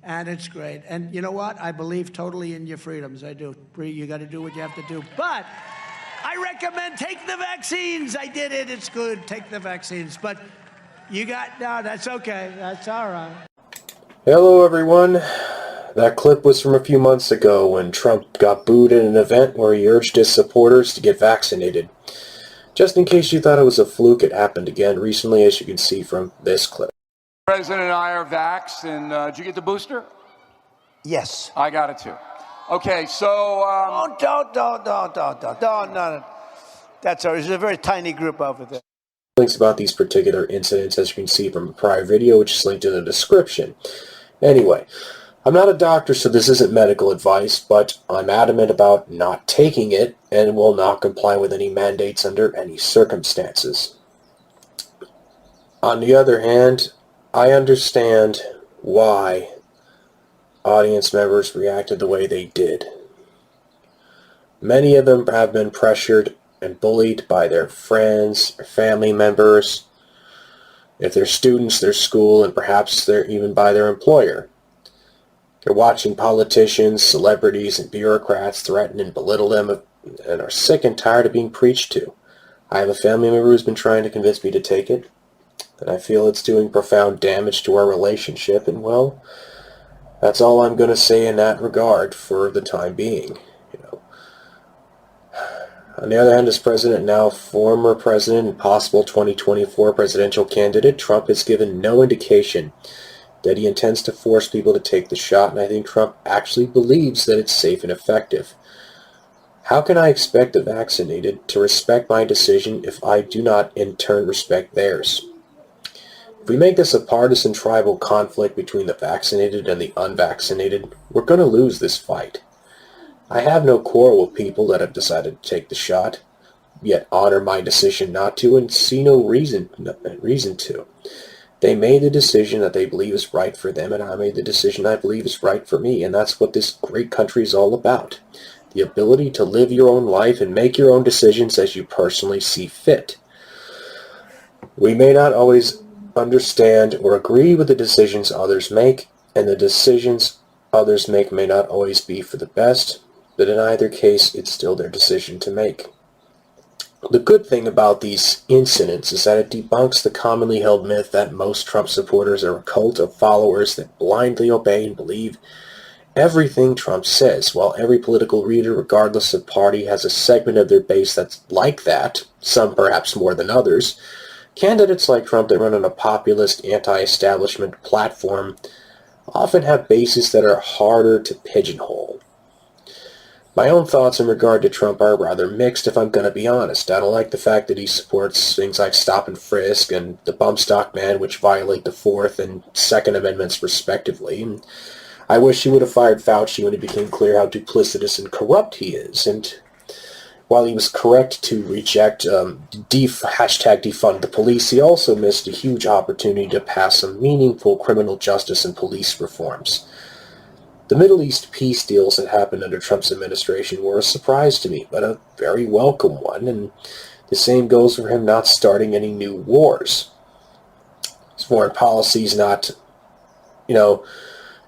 and it's great. And you know what? I believe totally in your freedoms. I do. You got to do what you have to do. But I recommend take the vaccines. I did it. It's good. Take the vaccines. But no, that's okay. That's all right. Hello, everyone. That clip was from a few months ago when Trump got booed at an event where he urged his supporters to get vaccinated. Just in case you thought it was a fluke, it happened again recently, as you can see from this clip. The President and I are vaxxed, and did you get the booster? Yes. I got it too. Okay, so... Don't. No. That's all right. There's a very tiny group over there. Links about these particular incidents, as you can see from a prior video, which is linked in the description. Anyway, I'm not a doctor, so this isn't medical advice, but I'm adamant about not taking it and will not comply with any mandates under any circumstances. On the other hand, I understand why audience members reacted the way they did. Many of them have been pressured and bullied by their friends or family members, if they're students, their school, and perhaps they're even by their employer. They're watching politicians, celebrities, and bureaucrats threaten and belittle them and are sick and tired of being preached to. I have a family member who's been trying to convince me to take it, and I feel it's doing profound damage to our relationship, and well, that's all I'm going to say in that regard for the time being. On the other hand, as president, now former president and possible 2024 presidential candidate, Trump has given no indication that he intends to force people to take the shot, and I think Trump actually believes that it's safe and effective. How can I expect the vaccinated to respect my decision if I do not in turn respect theirs? If we make this a partisan tribal conflict between the vaccinated and the unvaccinated, we're going to lose this fight. I have no quarrel with people that have decided to take the shot, yet honor my decision not to and see no reason to. They made the decision that they believe is right for them, and I made the decision I believe is right for me, and that's what this great country is all about. The ability to live your own life and make your own decisions as you personally see fit. We may not always understand or agree with the decisions others make, and the decisions others make may not always be for the best, but in either case, it's still their decision to make. The good thing about these incidents is that it debunks the commonly held myth that most Trump supporters are a cult of followers that blindly obey and believe everything Trump says, while every political leader, regardless of party, has a segment of their base that's like that, some perhaps more than others. Candidates like Trump that run on a populist, anti-establishment platform often have bases that are harder to pigeonhole. My own thoughts in regard to Trump are rather mixed, if I'm going to be honest. I don't like the fact that he supports things like stop and frisk and the bump stock ban, which violate the Fourth and Second Amendments respectively. And I wish he would have fired Fauci when it became clear how duplicitous and corrupt he is. And while he was correct to reject hashtag defund the police, he also missed a huge opportunity to pass some meaningful criminal justice and police reforms. The Middle East peace deals that happened under Trump's administration were a surprise to me, but a very welcome one, and the same goes for him not starting any new wars. His foreign policy is not,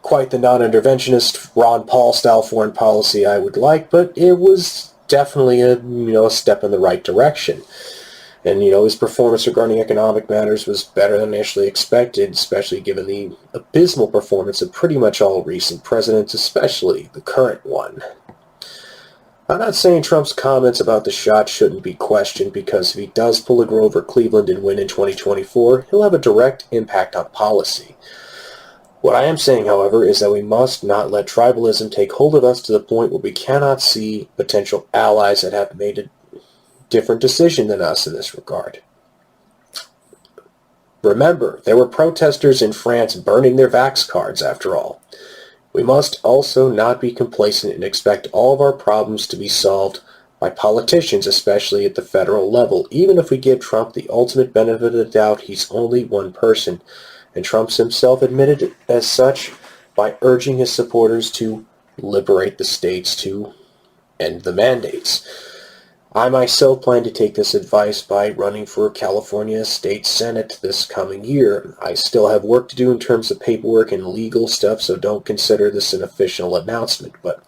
quite the non-interventionist Ron Paul-style foreign policy I would like, but it was definitely a step in the right direction. And, his performance regarding economic matters was better than initially expected, especially given the abysmal performance of pretty much all recent presidents, especially the current one. I'm not saying Trump's comments about the shot shouldn't be questioned, because if he does pull a Grover Cleveland and win in 2024, he'll have a direct impact on policy. What I am saying, however, is that we must not let tribalism take hold of us to the point where we cannot see potential allies that have made a different decision than us in this regard. Remember, there were protesters in France burning their Vax cards, after all. We must also not be complacent and expect all of our problems to be solved by politicians, especially at the federal level. Even if we give Trump the ultimate benefit of the doubt, he's only one person, and Trump himself admitted it as such by urging his supporters to liberate the states to end the mandates. I myself plan to take this advice by running for California State Senate this coming year. I still have work to do in terms of paperwork and legal stuff, so don't consider this an official announcement. But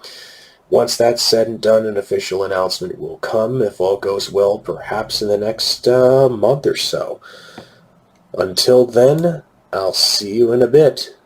once that's said and done, an official announcement will come, if all goes well, perhaps in the next month or so. Until then, I'll see you in a bit.